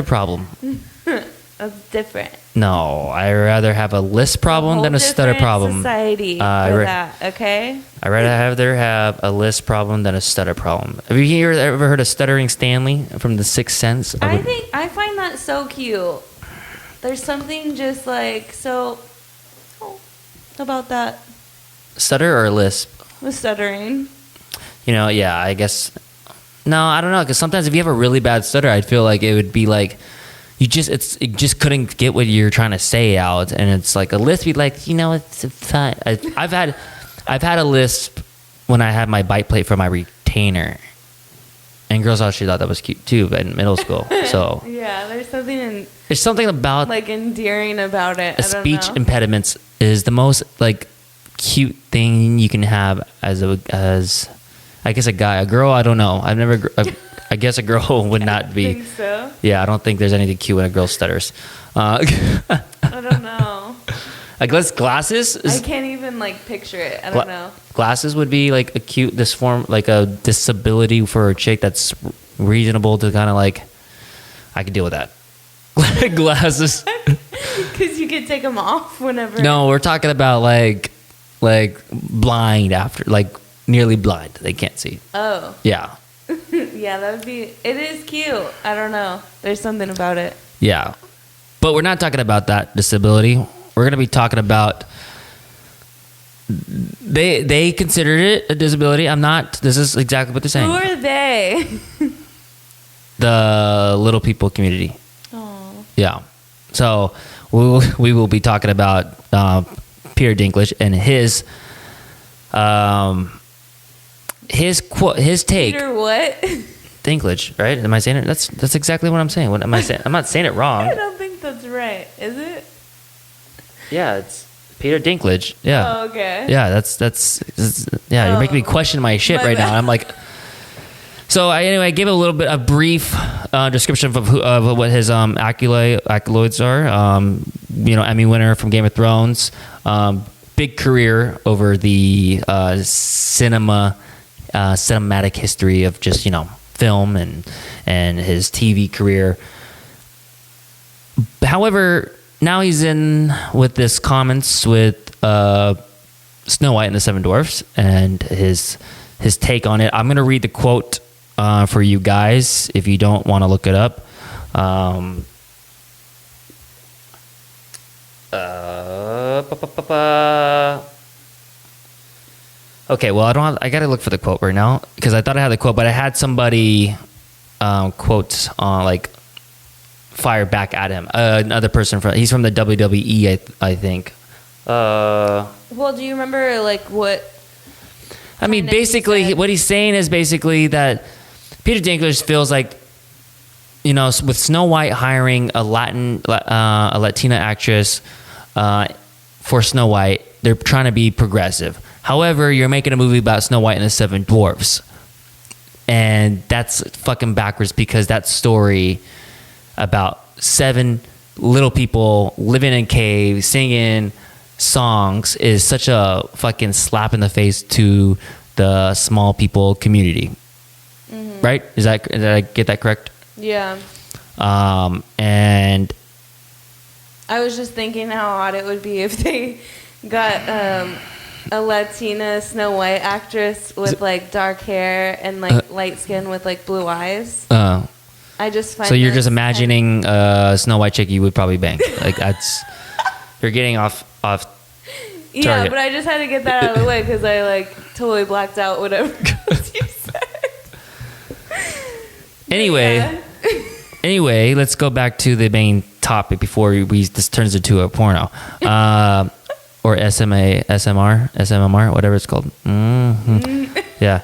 problem. That's different. No, I'd rather have a lisp problem than a stutter problem. Society for that, okay? I'd rather have a lisp problem than a stutter problem. Have you ever heard of Stuttering Stanley from The Sixth Sense? I find that so cute. There's something just like about that. Stutter or lisp? With stuttering. Yeah, I guess. No, I don't know. Because sometimes if you have a really bad stutter, I'd feel like it would be like it just couldn't get what you're trying to say out, and it's like a lisp. You'd like, it's fine. I've had a lisp when I had my bite plate for my retainer, and girls actually thought that was cute too. But in middle school, so yeah, there's something about like endearing about it. Speech impediments is the most like cute thing you can have as I guess a guy. A girl, I don't know. I guess a girl would not be. I think so. Yeah, I don't think there's anything cute when a girl stutters. I don't know. I guess glasses. I can't even picture it. I don't know. Glasses would be like a cute like a disability for a chick that's reasonable to kind of I could deal with that. Glasses. Because you could take them off whenever. No, we're talking about like blind after nearly blind. They can't see. Oh. Yeah. Yeah, that would be. It is cute. I don't know. There's something about it. Yeah, but we're not talking about that disability. We're gonna be talking about. They considered it a disability. I'm not. This is exactly what they're saying. Who are they? The little people community. Oh. Yeah. So we will be talking about Peter Dinklage and his take. Peter what? Dinklage, right? Am I saying it? That's exactly what I'm saying. What am I saying? I'm not saying it wrong. I don't think that's right. Is it? Yeah, it's Peter Dinklage. Yeah. Oh, okay. Yeah, that's yeah. You're making me question my shit right now. I'm like. So I gave a little bit a brief description of what his accolades are. Emmy winner from Game of Thrones. Big career over the cinematic history of just film and his TV career. However, now he's in with this comments with Snow White and the Seven Dwarfs and his take on it. I'm gonna read the quote for you guys if you don't want to look it up. Okay, well, I gotta look for the quote right now because I thought I had the quote, but I had somebody quotes on fire back at him. Another person he's from the WWE, I think. Well, do you remember what? I mean, basically, what he's saying is basically that Peter Dinklage feels like, with Snow White hiring a Latina actress for Snow White, they're trying to be progressive. However, you're making a movie about Snow White and the Seven Dwarfs, and that's fucking backwards because that story about 7 little people living in caves singing songs is such a fucking slap in the face to the small people community. Mm-hmm. Right? Did I get that correct? Yeah. And I was just thinking how odd it would be if they got a Latina Snow White actress with dark hair and light skin with blue eyes. I just find so you're just imagining Snow White chick you would probably bang. That's you're getting off target. Yeah, but I just had to get that out of the way because I totally blacked out whatever you said. Anyway, let's go back to the main topic before this turns into a porno. Or SMR, whatever it's called. Mm-hmm. Yeah.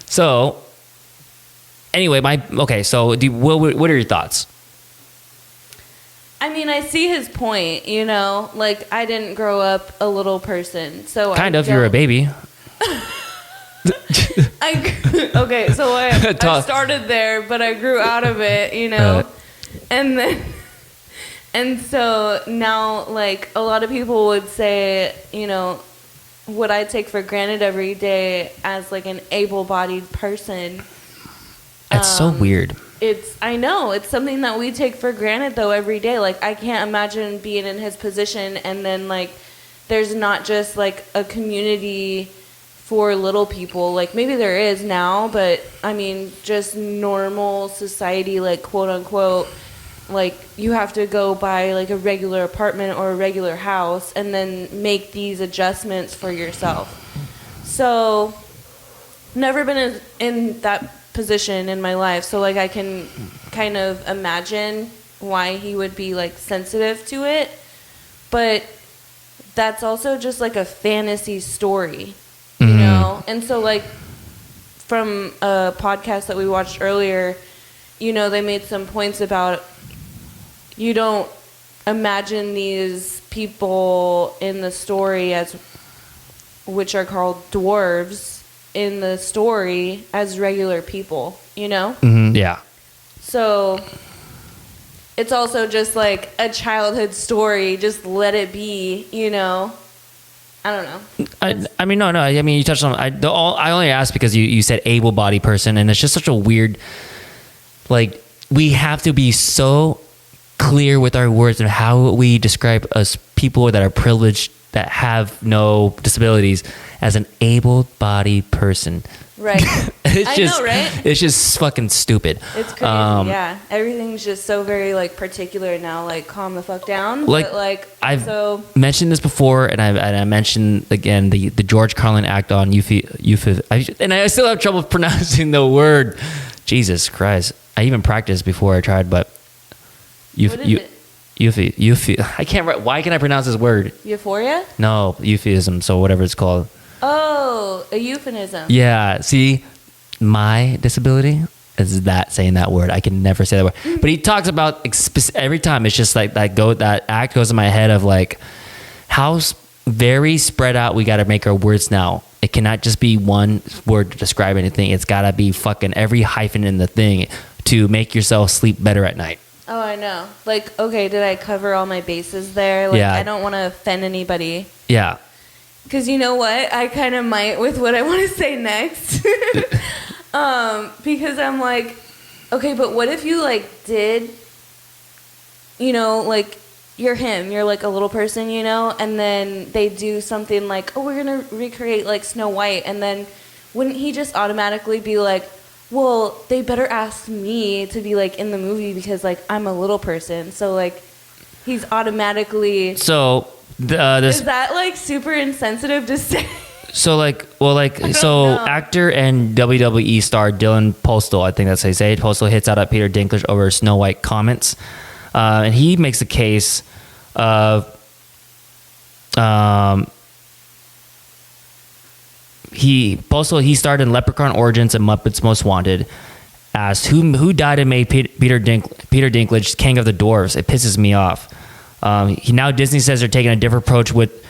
So, anyway, what are your thoughts? I mean, I see his point, I didn't grow up a little person, so you're a baby. Okay, so I started there, but I grew out of it, and so now, a lot of people would say, what I take for granted every day as, an able-bodied person That's so weird. I know, it's something that we take for granted though every day. Like, I can't imagine being in his position and then like there's not just like a community for little people. Like, maybe there is now, but I mean, just normal society, like, quote unquote, like, you have to go buy like a regular apartment or a regular house and then make these adjustments for yourself. So never been in that position in my life, so like I can kind of imagine why he would be like sensitive to it, but that's also just like a fantasy story, you know. And so like from a podcast that we watched earlier, you know, they made some points about you don't imagine these people in the story as, which are called dwarves in the story, as regular people, you know? Yeah. So it's also just like a childhood story. Just let it be, you know? I don't know. I mean, no. I mean, you touched on. I only asked because you said able-bodied person, and it's just such a weird. Like, we have to be so clear with our words and how we describe us people that are privileged, that have no disabilities, as an able-bodied person. Right. I know, right? It's just fucking stupid. It's crazy. Yeah, everything's just so very like particular now. Like, calm the fuck down. Like, but, like, I've mentioned this before, and I mentioned again the George Carlin Act on and I still have trouble pronouncing the word. Jesus Christ! I even practiced before I tried, but I can't write. Why can I pronounce this word? Euphoria? No, euphemism. So whatever it's called. Oh, a euphemism. Yeah. See, my disability is that saying that word. I can never say that word. But he talks about every time. It's just like that act goes in my head of like how very spread out we got to make our words now. It cannot just be one word to describe anything. It's got to be fucking every hyphen in the thing to make yourself sleep better at night. Oh, I know. Like, okay, did I cover all my bases there? Like, yeah. I don't want to offend anybody. Yeah. Because you know what? I kind of might with what I want to say next. Because I'm like, okay, but what if you, like, did, you know, like, you're him. You're, like, a little person, you know? And then they do something like, oh, we're going to recreate, like, Snow White. And then wouldn't he just automatically be like, well, they better ask me to be, like, in the movie because, like, I'm a little person. So, like, he's automatically... So, is that, like, super insensitive to say? So, like, well, like, so know. Actor and WWE star Dylan Postal, I think that's how you say it, Postal hits out at Peter Dinklage over Snow White comments. And he makes a case of... He starred in Leprechaun Origins and Muppets Most Wanted. Asked who died and made Peter Dinklage king of the dwarves. It pisses me off. Now Disney says they're taking a different approach with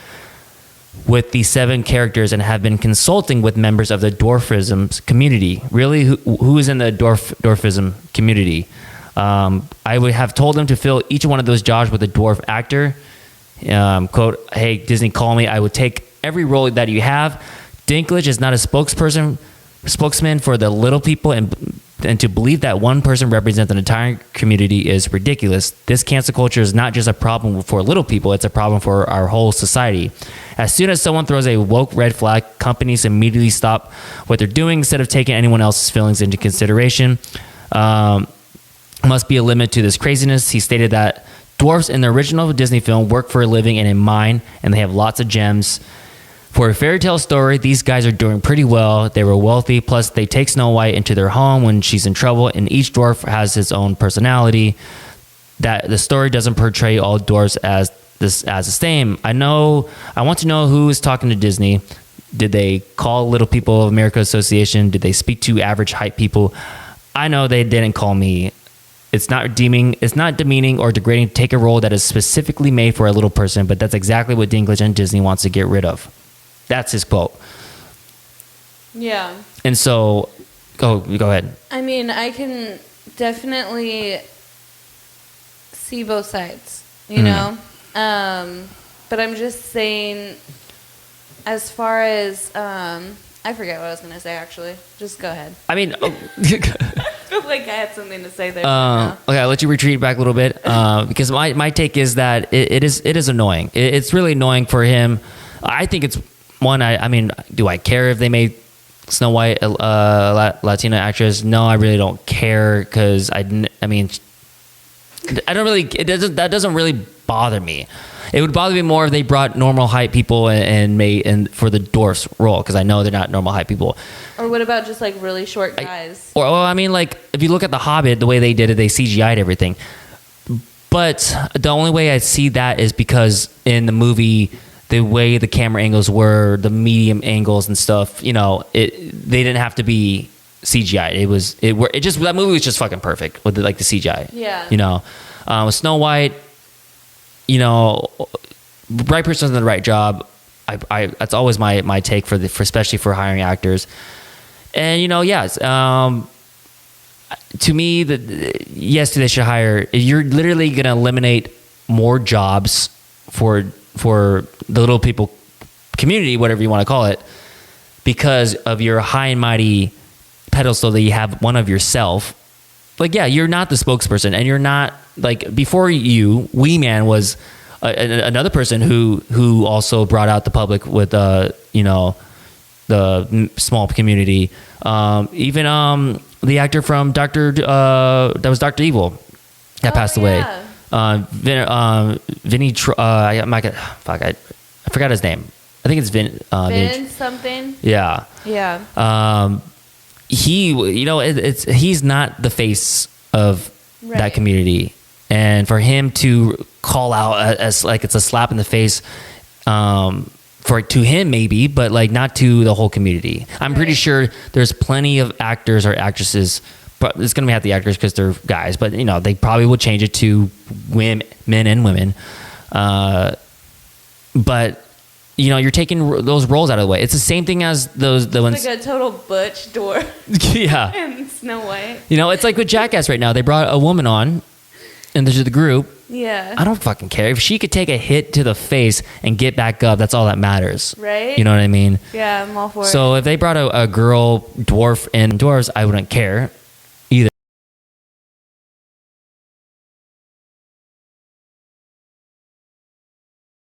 the 7 characters and have been consulting with members of the dwarfism community. Really, who is in the dwarfism community? I would have told them to fill each one of those jobs with a dwarf actor. Quote, hey, Disney, call me. I would take every role that you have. Dinklage is not a spokesman for the little people, and to believe that one person represents an entire community is ridiculous. This cancel culture is not just a problem for little people, it's a problem for our whole society. As soon as someone throws a woke red flag, companies immediately stop what they're doing instead of taking anyone else's feelings into consideration. Must be a limit to this craziness. He stated that dwarfs in the original Disney film work for a living in a mine, and they have lots of gems. For a fairy tale story, these guys are doing pretty well. They were wealthy, plus they take Snow White into their home when she's in trouble, and each dwarf has his own personality. That the story doesn't portray all dwarves as the same. I want to know who is talking to Disney. Did they call Little People of America Association? Did they speak to average height people? I know they didn't call me. It's not demeaning or degrading to take a role that is specifically made for a little person, but that's exactly what Dinklage and Disney wants to get rid of. That's his quote. Yeah. And so, go ahead. I mean, I can definitely see both sides, you know? But I'm just saying, as far as, I forget what I was going to say, actually. Just go ahead. I mean, feel like I had something to say there. Okay, I'll let you retreat back a little bit because my take is that it is annoying. It's really annoying for him. I think it's one. I mean, do I care if they made Snow White a Latina actress? No, I really don't care because I mean, I don't really. That doesn't really bother me. It would bother me more if they brought normal height people and for the dwarfs role because I know they're not normal height people. Or what about just like really short guys? I mean, like if you look at The Hobbit, the way they did it, they CGI'd everything. But the only way I see that is because in the movie, the way the camera angles were, the medium angles and stuff, they didn't have to be CGI. That movie was just fucking perfect with the CGI. Yeah. With Snow White, right person in the right job. That's always my take for especially for hiring actors. And yes, to me, yes, they should hire. You're literally gonna eliminate more jobs for the little people community, whatever you want to call it, because of your high and mighty pedestal that you have one of yourself. Like, yeah, you're not the spokesperson, and you're not before you. Wee Man was another person who also brought out the public with the small community. Even the actor from that was Dr. Evil that passed away. Vinny. I forgot his name. I think it's Vin something. Yeah. Yeah. He's not the face of that community, and for him to call out as it's a slap in the face, to him maybe, but not to the whole community. I'm pretty sure there's plenty of actors or actresses, but it's gonna have the actors because they're guys, but they probably will change it to men and women, but. You're taking those roles out of the way. It's the same thing as the ones. Like a total butch dwarf. Yeah. And Snow White. It's like with Jackass right now. They brought a woman on into the group. Yeah. I don't fucking care. If she could take a hit to the face and get back up, that's all that matters. Right? You know what I mean? Yeah, I'm all for it. So if they brought a girl dwarf in Dwarves, I wouldn't care.